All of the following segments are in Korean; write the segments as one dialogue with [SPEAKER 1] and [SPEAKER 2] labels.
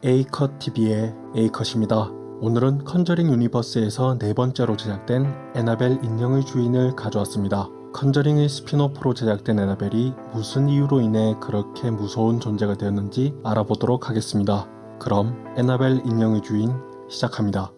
[SPEAKER 1] A컷TV의 A컷입니다. 오늘은 컨저링 유니버스에서 네 번째로 제작된 애나벨 인형의 주인을 가져왔습니다. 컨저링의 스핀오프로 제작된 애나벨이 무슨 이유로 인해 그렇게 무서운 존재가 되었는지 알아보도록 하겠습니다. 그럼 애나벨 인형의 주인 시작합니다.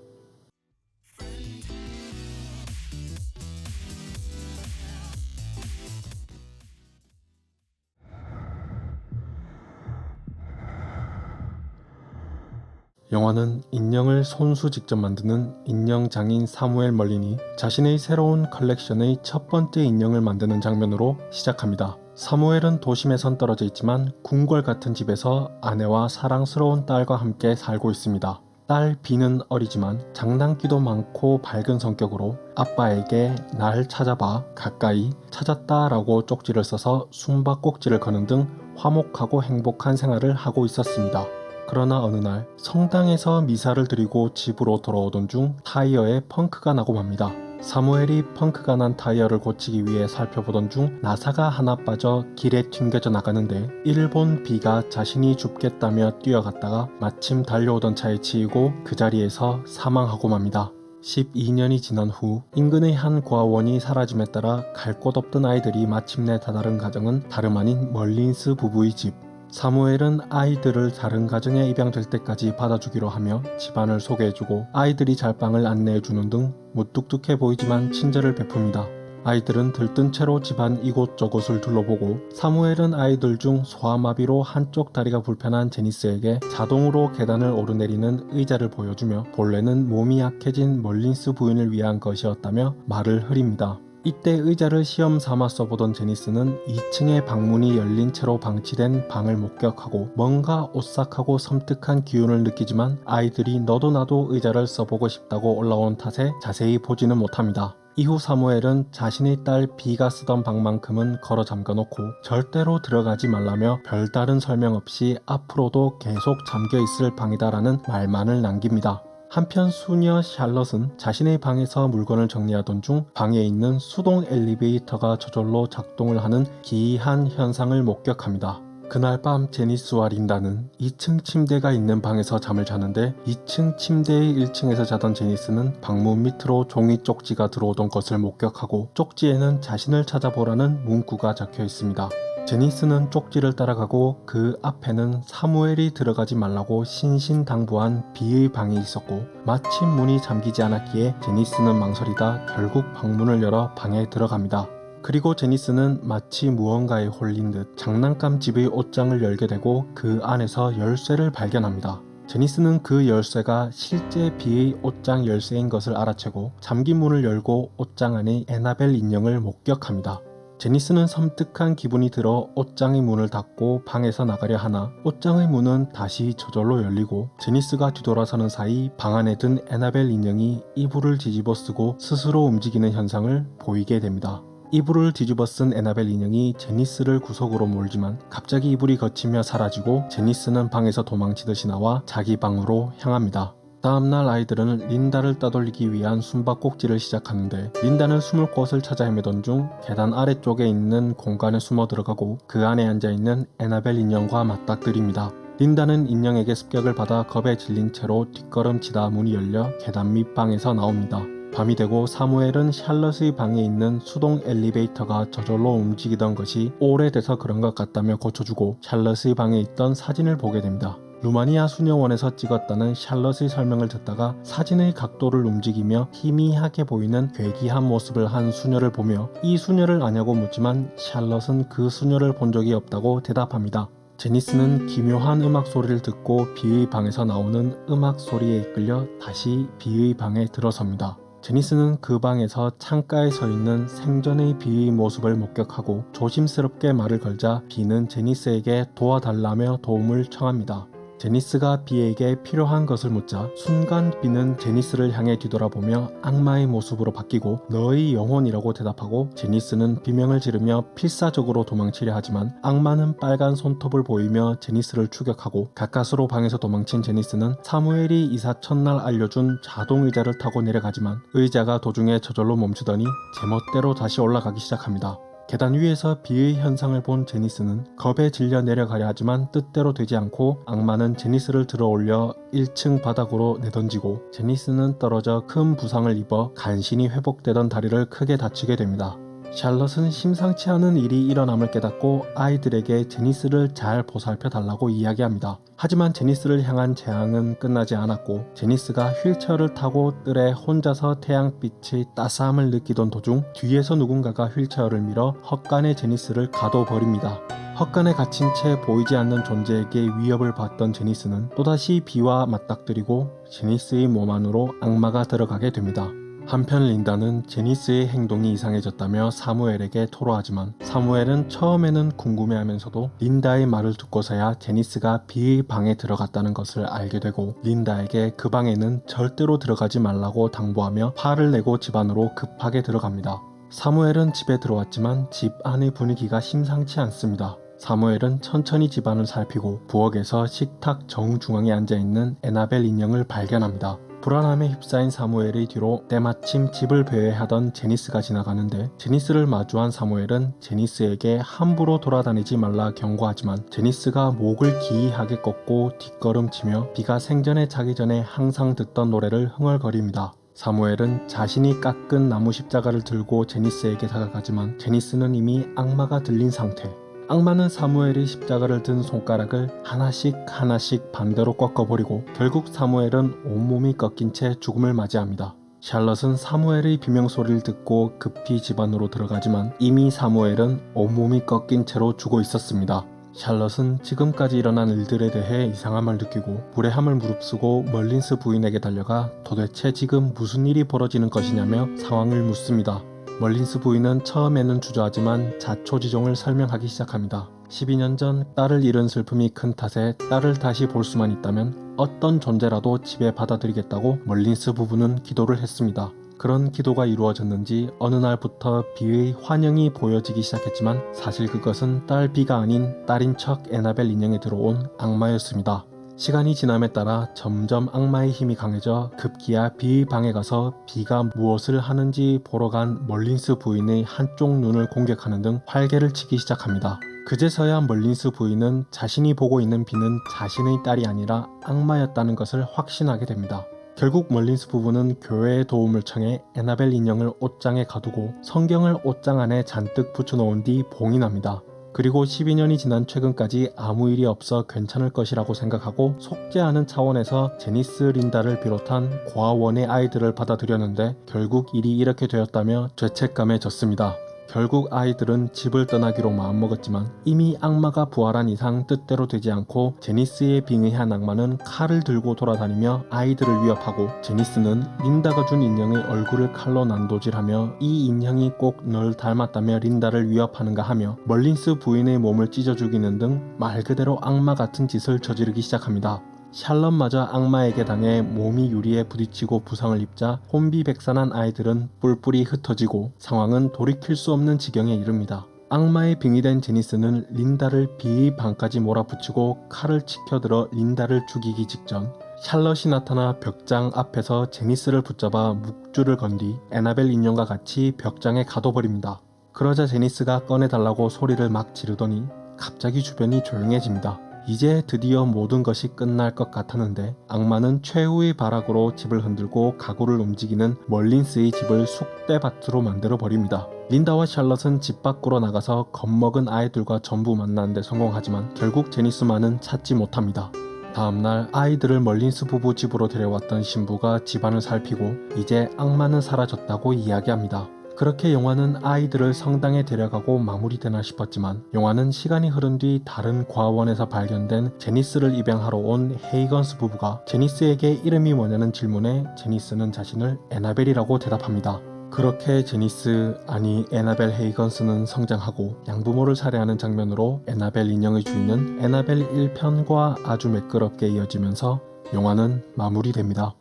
[SPEAKER 1] 영화는 인형을 손수 직접 만드는 인형 장인 사무엘 멀린이 자신의 새로운 컬렉션의 첫 번째 인형을 만드는 장면으로 시작합니다. 사무엘은 도심에선 떨어져 있지만 궁궐 같은 집에서 아내와 사랑스러운 딸과 함께 살고 있습니다. 딸 비는 어리지만 장난기도 많고 밝은 성격으로 아빠에게 날 찾아봐 가까이 찾았다 라고 쪽지를 써서 숨바꼭질을 거는 등 화목하고 행복한 생활을 하고 있었습니다. 그러나 어느 날 성당에서 미사를 드리고 집으로 돌아오던 중 타이어에 펑크가 나고 맙니다. 사무엘이 펑크가 난 타이어를 고치기 위해 살펴보던 중 나사가 하나 빠져 길에 튕겨져 나가는데 일본 비가 자신이 죽겠다며 뛰어갔다가 마침 달려오던 차에 치이고 그 자리에서 사망하고 맙니다. 12년이 지난 후 인근의 한 고아원이 사라짐에 따라 갈 곳 없던 아이들이 마침내 다다른 가정은 다름 아닌 멀린스 부부의 집. 사무엘은 아이들을 다른 가정에 입양될 때까지 받아주기로 하며 집안을 소개해주고 아이들이 잘 방을 안내해주는 등 무뚝뚝해 보이지만 친절을 베풉니다. 아이들은 들뜬 채로 집안 이곳저곳을 둘러보고 사무엘은 아이들 중 소아마비로 한쪽 다리가 불편한 제니스에게 자동으로 계단을 오르내리는 의자를 보여주며 본래는 몸이 약해진 멀린스 부인을 위한 것이었다며 말을 흐립니다. 이때 의자를 시험 삼아 써보던 제니스는 2층에 방문이 열린 채로 방치된 방을 목격하고 뭔가 오싹하고 섬뜩한 기운을 느끼지만 아이들이 너도 나도 의자를 써보고 싶다고 올라온 탓에 자세히 보지는 못합니다. 이후 사무엘은 자신의 딸 비가 쓰던 방만큼은 걸어 잠가놓고 절대로 들어가지 말라며 별다른 설명 없이 앞으로도 계속 잠겨있을 방이다라는 말만을 남깁니다. 한편 수녀 샬럿은 자신의 방에서 물건을 정리하던 중 방에 있는 수동 엘리베이터가 저절로 작동을 하는 기이한 현상을 목격합니다. 그날 밤 제니스와 린다는 2층 침대가 있는 방에서 잠을 자는데 2층 침대의 1층에서 자던 제니스는 방문 밑으로 종이 쪽지가 들어오던 것을 목격하고 쪽지에는 자신을 찾아보라는 문구가 적혀 있습니다. 제니스는 쪽지를 따라가고 그 앞에는 사무엘이 들어가지 말라고 신신당부한 비의 방이 있었고 마침 문이 잠기지 않았기에 제니스는 망설이다 결국 방문을 열어 방에 들어갑니다. 그리고 제니스는 마치 무언가에 홀린 듯 장난감 집의 옷장을 열게 되고 그 안에서 열쇠를 발견합니다. 제니스는 그 열쇠가 실제 비의 옷장 열쇠인 것을 알아채고 잠긴 문을 열고 옷장 안의 애나벨 인형을 목격합니다. 제니스는 섬뜩한 기분이 들어 옷장의 문을 닫고 방에서 나가려 하나 옷장의 문은 다시 저절로 열리고 제니스가 뒤돌아서는 사이 방 안에 든 애나벨 인형이 이불을 뒤집어 쓰고 스스로 움직이는 현상을 보이게 됩니다. 이불을 뒤집어 쓴 애나벨 인형이 제니스를 구석으로 몰지만 갑자기 이불이 걷히며 사라지고 제니스는 방에서 도망치듯이 나와 자기 방으로 향합니다. 다음날 아이들은 린다를 따돌리기 위한 숨바꼭질을 시작하는데 린다는 숨을 곳을 찾아 헤매던 중 계단 아래쪽에 있는 공간에 숨어 들어가고 그 안에 앉아있는 애나벨 인형과 맞닥뜨립니다. 린다는 인형에게 습격을 받아 겁에 질린 채로 뒷걸음치다 문이 열려 계단 밑 방에서 나옵니다. 밤이 되고 사무엘은 샬럿의 방에 있는 수동 엘리베이터가 저절로 움직이던 것이 오래돼서 그런 것 같다며 고쳐주고 샬럿의 방에 있던 사진을 보게 됩니다. 루마니아 수녀원에서 찍었다는 샬럿의 설명을 듣다가 사진의 각도를 움직이며 희미하게 보이는 괴기한 모습을 한 수녀를 보며 이 수녀를 아냐고 묻지만 샬럿은 그 수녀를 본 적이 없다고 대답합니다. 제니스는 기묘한 음악 소리를 듣고 비의 방에서 나오는 음악 소리에 이끌려 다시 비의 방에 들어섭니다. 제니스는 그 방에서 창가에 서 있는 생전의 비의 모습을 목격하고 조심스럽게 말을 걸자 비는 제니스에게 도와달라며 도움을 청합니다. 제니스가 비에게 필요한 것을 묻자 순간 비는 제니스를 향해 뒤돌아보며 악마의 모습으로 바뀌고 너의 영혼이라고 대답하고 제니스는 비명을 지르며 필사적으로 도망치려 하지만 악마는 빨간 손톱을 보이며 제니스를 추격하고 가까스로 방에서 도망친 제니스는 사무엘이 이사 첫날 알려준 자동 의자를 타고 내려가지만 의자가 도중에 저절로 멈추더니 제멋대로 다시 올라가기 시작합니다. 계단 위에서 비의 현상을 본 제니스는 겁에 질려 내려가려 하지만 뜻대로 되지 않고 악마는 제니스를 들어올려 1층 바닥으로 내던지고 제니스는 떨어져 큰 부상을 입어 간신히 회복되던 다리를 크게 다치게 됩니다. 샬럿은 심상치 않은 일이 일어남을 깨닫고 아이들에게 제니스를 잘 보살펴 달라고 이야기합니다. 하지만 제니스를 향한 재앙은 끝나지 않았고 제니스가 휠체어를 타고 뜰에 혼자서 태양빛의 따스함을 느끼던 도중 뒤에서 누군가가 휠체어를 밀어 헛간에 제니스를 가둬버립니다. 헛간에 갇힌 채 보이지 않는 존재에게 위협을 받던 제니스는 또다시 비와 맞닥뜨리고 제니스의 몸 안으로 악마가 들어가게 됩니다. 한편 린다는 제니스의 행동이 이상해졌다며 사무엘에게 토로하지만 사무엘은 처음에는 궁금해하면서도 린다의 말을 듣고서야 제니스가 비의 방에 들어갔다는 것을 알게 되고 린다에게 그 방에는 절대로 들어가지 말라고 당부하며 화를 내고 집 안으로 급하게 들어갑니다. 사무엘은 집에 들어왔지만 집 안의 분위기가 심상치 않습니다. 사무엘은 천천히 집안을 살피고 부엌에서 식탁 정중앙에 앉아있는 에나벨 인형을 발견합니다. 불안함에 휩싸인 사무엘의 뒤로 때마침 집을 배회하던 제니스가 지나가는데 제니스를 마주한 사무엘은 제니스에게 함부로 돌아다니지 말라 경고하지만 제니스가 목을 기이하게 꺾고 뒷걸음치며 비가 생전에 자기 전에 항상 듣던 노래를 흥얼거립니다. 사무엘은 자신이 깎은 나무 십자가를 들고 제니스에게 다가가지만 제니스는 이미 악마가 들린 상태. 악마는 사무엘이 십자가를 든 손가락을 하나씩 반대로 꺾어버리고 결국 사무엘은 온몸이 꺾인 채 죽음을 맞이합니다. 샬럿은 사무엘의 비명소리를 듣고 급히 집 안으로 들어가지만 이미 사무엘은 온몸이 꺾인 채로 죽어 있었습니다. 샬럿은 지금까지 일어난 일들에 대해 이상함을 느끼고 불행함을 무릅쓰고 멀린스 부인에게 달려가 도대체 지금 무슨 일이 벌어지는 것이냐며 상황을 묻습니다. 멀린스 부인은 처음에는 주저하지만 자초지종을 설명하기 시작합니다. 12년 전 딸을 잃은 슬픔이 큰 탓에 딸을 다시 볼 수만 있다면 어떤 존재라도 집에 받아들이겠다고 멀린스 부부는 기도를 했습니다. 그런 기도가 이루어졌는지 어느 날부터 비의 환영이 보여지기 시작했지만 사실 그것은 딸 비가 아닌 딸인 척 에나벨 인형에 들어온 악마였습니다. 시간이 지남에 따라 점점 악마의 힘이 강해져 급기야 비의 방에 가서 비가 무엇을 하는지 보러 간 멀린스 부인의 한쪽 눈을 공격하는 등 활개를 치기 시작합니다. 그제서야 멀린스 부인은 자신이 보고 있는 비는 자신의 딸이 아니라 악마였다는 것을 확신하게 됩니다. 결국 멀린스 부부는 교회의 도움을 청해 에나벨 인형을 옷장에 가두고 성경을 옷장 안에 잔뜩 붙여놓은 뒤 봉인합니다. 그리고 12년이 지난 최근까지 아무 일이 없어 괜찮을 것이라고 생각하고 속죄하는 차원에서 제니스 린다를 비롯한 고아원의 아이들을 받아들였는데 결국 일이 이렇게 되었다며 죄책감에 졌습니다. 결국 아이들은 집을 떠나기로 마음먹었지만 이미 악마가 부활한 이상 뜻대로 되지 않고 제니스에 빙의한 악마는 칼을 들고 돌아다니며 아이들을 위협하고 제니스는 린다가 준 인형의 얼굴을 칼로 난도질하며 이 인형이 꼭 널 닮았다며 린다를 위협하는가 하며 멀린스 부인의 몸을 찢어 죽이는 등 말 그대로 악마 같은 짓을 저지르기 시작합니다. 샬럿마저 악마에게 당해 몸이 유리에 부딪히고 부상을 입자 혼비백산한 아이들은 뿔뿔이 흩어지고 상황은 돌이킬 수 없는 지경에 이릅니다. 악마에 빙의된 제니스는 린다를 비의 방까지 몰아붙이고 칼을 치켜들어 린다를 죽이기 직전 샬럿이 나타나 벽장 앞에서 제니스를 붙잡아 묵주를 건 뒤 에나벨 인형과 같이 벽장에 가둬버립니다. 그러자 제니스가 꺼내달라고 소리를 막 지르더니 갑자기 주변이 조용해집니다. 이제 드디어 모든 것이 끝날 것 같았는데 악마는 최후의 발악으로 집을 흔들고 가구를 움직이는 멀린스의 집을 쑥대밭으로 만들어 버립니다. 린다와 샬럿은 집 밖으로 나가서 겁먹은 아이들과 전부 만나는 데 성공하지만 결국 제니스만은 찾지 못합니다. 다음날 아이들을 멀린스 부부 집으로 데려왔던 신부가 집안을 살피고 이제 악마는 사라졌다고 이야기합니다. 그렇게 영화는 아이들을 성당에 데려가고 마무리되나 싶었지만 영화는 시간이 흐른 뒤 다른 과원에서 발견된 제니스를 입양하러 온 헤이건스 부부가 제니스에게 이름이 뭐냐는 질문에 제니스는 자신을 에나벨이라고 대답합니다. 그렇게 제니스, 아니 에나벨 헤이건스는 성장하고 양부모를 살해하는 장면으로 에나벨 인형의 주인은 에나벨 1편과 아주 매끄럽게 이어지면서 영화는 마무리됩니다.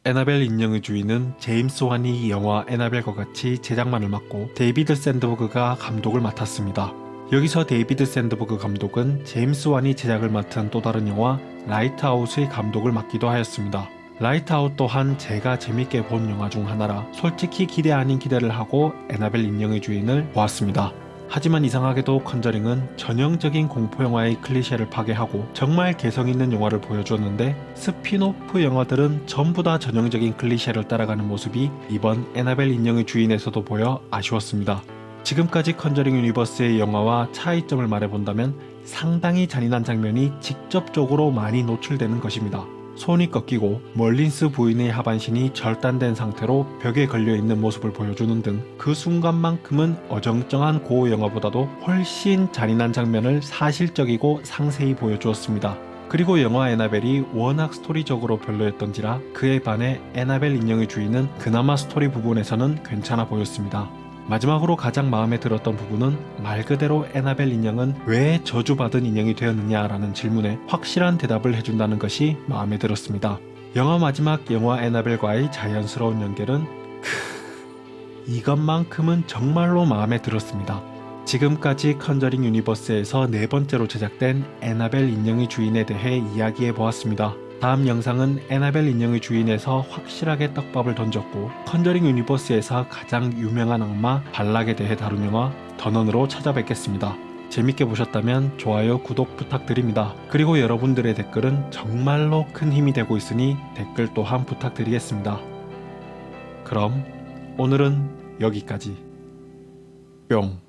[SPEAKER 1] 에나벨 인형의 주인은 제임스 완이 영화 에나벨과 같이 제작만을 맡고 데이비드 샌드버그가 감독을 맡았습니다. 여기서 데이비드 샌드버그 감독은 제임스 완이 제작을 맡은 또 다른 영화 라이트하우스의 감독을 맡기도 하였습니다. 라이트아웃 또한 제가 재밌게 본 영화 중 하나라 솔직히 기대 아닌 기대를 하고 애나벨 인형의 주인을 보았습니다. 하지만 이상하게도 컨저링은 전형적인 공포영화의 클리셰를 파괴하고 정말 개성있는 영화를 보여주었는데 스피노프 영화들은 전부 다 전형적인 클리셰를 따라가는 모습이 이번 애나벨 인형의 주인에서도 보여 아쉬웠습니다. 지금까지 컨저링 유니버스의 영화와 차이점을 말해본다면 상당히 잔인한 장면이 직접적으로 많이 노출되는 것입니다. 손이 꺾이고 멀린스 부인의 하반신이 절단된 상태로 벽에 걸려있는 모습을 보여주는 등 그 순간만큼은 어정쩡한 고어 영화보다도 훨씬 잔인한 장면을 사실적이고 상세히 보여주었습니다. 그리고 영화 애나벨이 워낙 스토리적으로 별로였던지라 그에 반해 애나벨 인형의 주인은 그나마 스토리 부분에서는 괜찮아 보였습니다. 마지막으로 가장 마음에 들었던 부분은 말 그대로 애나벨 인형은 왜 저주받은 인형이 되었느냐라는 질문에 확실한 대답을 해준다는 것이 마음에 들었습니다. 영화 마지막 영화 애나벨과의 자연스러운 연결은 이것만큼은 정말로 마음에 들었습니다. 지금까지 컨저링 유니버스에서 네 번째로 제작된 애나벨 인형의 주인에 대해 이야기해보았습니다. 다음 영상은 애나벨 인형의 주인에서 확실하게 떡밥을 던졌고 컨저링 유니버스에서 가장 유명한 악마 발락에 대해 다룬 영화 더넌으로 찾아뵙겠습니다. 재밌게 보셨다면 좋아요, 구독 부탁드립니다. 그리고 여러분들의 댓글은 정말로 큰 힘이 되고 있으니 댓글 또한 부탁드리겠습니다. 그럼 오늘은 여기까지. 뿅.